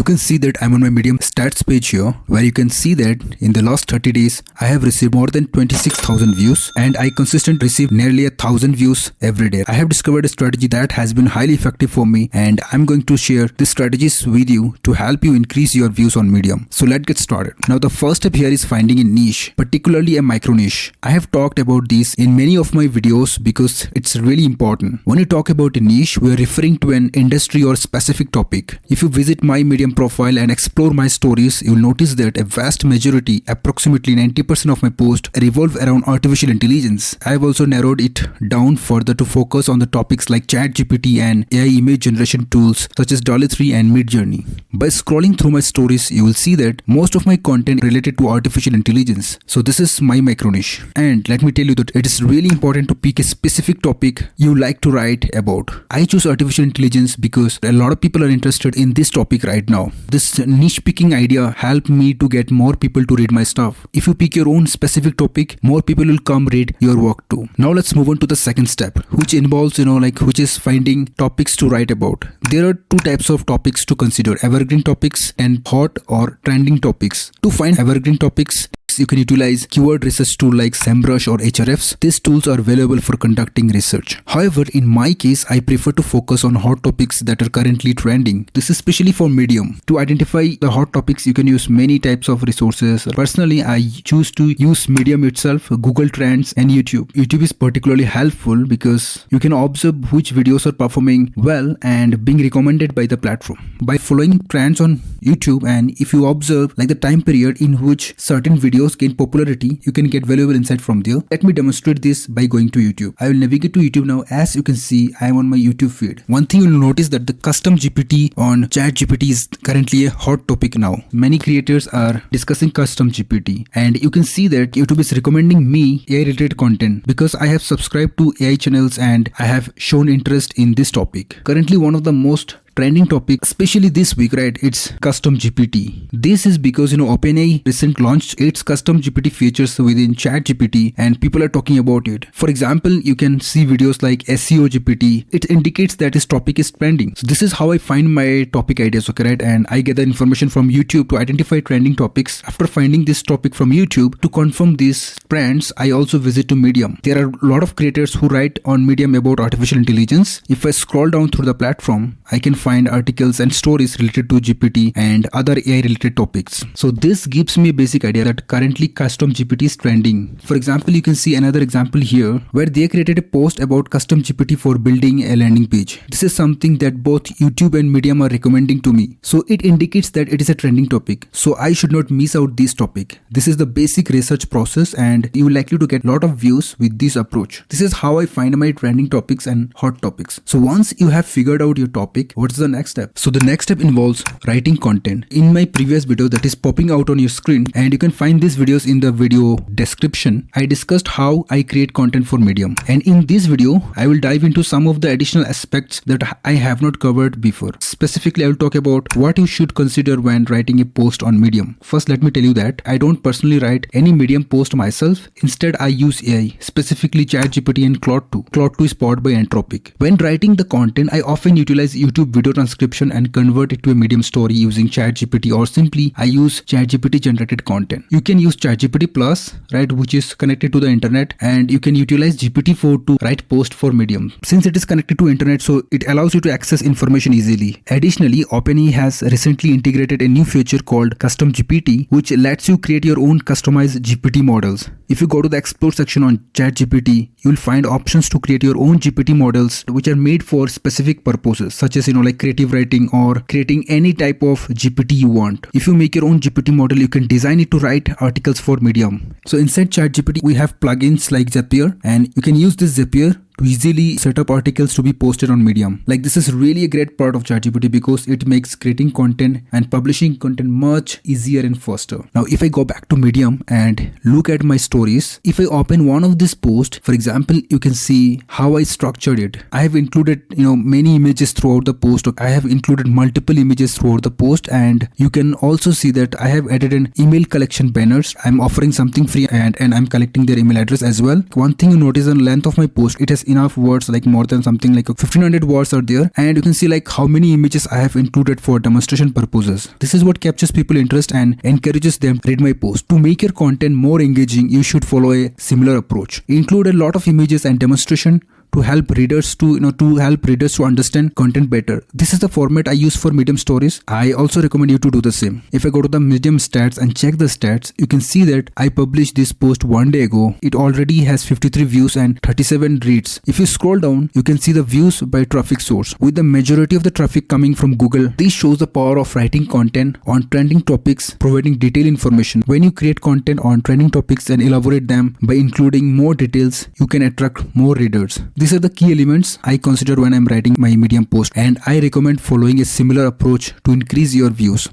You can see that I'm on my Medium stats page here, where you can see that in the last 30 days, I have received more than 26,000 views and I consistently receive nearly 1,000 views every day. I have discovered a strategy that has been highly effective for me and I'm going to share these strategies with you to help you increase your views on Medium. So let's get started. Now the first step here is finding a niche, particularly a micro niche. I have talked about this in many of my videos because it's really important. When you talk about a niche, we are referring to an industry or specific topic. If you visit my Medium profile and explore my stories, you will notice that a vast majority, approximately 90% of my posts revolve around artificial intelligence. I have also narrowed it down further to focus on the topics like ChatGPT and AI image generation tools such as DALL-E 3 and Midjourney. By scrolling through my stories, you will see that most of my content related to artificial intelligence. So this is my micro niche. And let me tell you that it is really important to pick a specific topic you like to write about. I choose artificial intelligence because a lot of people are interested in this topic right now. This niche picking idea helped me to get more people to read my stuff. If you pick your own specific topic, more people will come read your work too. Now let's move on to the second step, which involves, which is finding topics to write about. There are two types of topics to consider: evergreen topics and hot or trending topics. To find evergreen topics, you can utilize keyword research tool like SEMrush or Ahrefs. These tools are available for conducting research. However, in my case, I prefer to focus on hot topics that are currently trending. This is especially for Medium. To identify the hot topics, you can use many types of resources. Personally, I choose to use Medium itself, Google Trends and YouTube. YouTube is particularly helpful because you can observe which videos are performing well and being recommended by the platform. By following trends on YouTube, and if you observe the time period in which certain videos gain popularity, you can get valuable insight from there. Let me demonstrate this by going to YouTube. I will navigate to YouTube now. As you can see, I am on my YouTube feed. One thing you will notice that the custom GPT on ChatGPT is currently a hot topic now. Many creators are discussing custom GPT, and you can see that YouTube is recommending me AI related content because I have subscribed to AI channels and I have shown interest in this topic. Currently one of the most trending topic, especially this week, right? It's custom GPT. This is because OpenAI recently launched its custom GPT features within ChatGPT and people are talking about it. For example, you can see videos like SEO GPT. It indicates that this topic is trending. So this is how I find my topic ideas, okay, right? And I gather information from YouTube to identify trending topics. After finding this topic from YouTube, to confirm these trends, I also visit to Medium. There are a lot of creators who write on Medium about artificial intelligence. If I scroll down through the platform, I can find articles and stories related to GPT and other AI related topics. So this gives me a basic idea that currently custom GPT is trending. For example, you can see another example here where they created a post about custom GPT for building a landing page. This is something that both YouTube and Medium are recommending to me. So it indicates that it is a trending topic. So I should not miss out this topic. This is the basic research process and you will likely to get a lot of views with this approach. This is how I find my trending topics and hot topics. So once you have figured out your topic, what's the next step? So the next step involves writing content. In my previous video that is popping out on your screen, and you can find these videos in the video description, I discussed how I create content for Medium. And in this video, I will dive into some of the additional aspects that I have not covered before. Specifically, I will talk about what you should consider when writing a post on Medium. First, let me tell you that I don't personally write any Medium post myself. Instead, I use AI, specifically ChatGPT and Claude 2. Claude 2 is powered by Anthropic. When writing the content, I often utilize YouTube video transcription and convert it to a Medium story using ChatGPT, or simply I use ChatGPT generated content. You can use ChatGPT Plus, right, which is connected to the internet, and you can utilize GPT-4 to write post for Medium. Since it is connected to internet, so it allows you to access information easily. Additionally, OpenAI has recently integrated a new feature called Custom GPT, which lets you create your own customized GPT models. If you go to the explore section on ChatGPT, you will find options to create your own GPT models which are made for specific purposes, such as like creative writing or creating any type of GPT you want. If you make your own GPT model, you can design it to write articles for Medium. So inside ChatGPT, we have plugins like Zapier, and you can use this Zapier to easily set up articles to be posted on Medium. This is really a great part of ChatGPT because it makes creating content and publishing content much easier and faster. Now, if I go back to Medium and look at my stories, if I open one of these posts, for example, you can see how I structured it. I have included, many images throughout the post. I have included multiple images throughout the post, and you can also see that I have added an email collection banners. I'm offering something free and I'm collecting their email address as well. One thing you notice on the length of my post, it has enough words, like more than something like 1500 words are there, and you can see like how many images I have included for demonstration purposes. This is what captures people interest and encourages them to read my post. To make your content more engaging, you should follow a similar approach. Include a lot of images and demonstration to help readers to understand content better. This is the format I use for Medium stories. I also recommend you to do the same. If I go to the Medium stats and check the stats, you can see that I published this post 1 day ago. It already has 53 views and 37 reads. If you scroll down, you can see the views by traffic source. With the majority of the traffic coming from Google, this shows the power of writing content on trending topics, providing detailed information. When you create content on trending topics and elaborate them by including more details, you can attract more readers. These are the key elements I consider when I'm writing my Medium post, and I recommend following a similar approach to increase your views.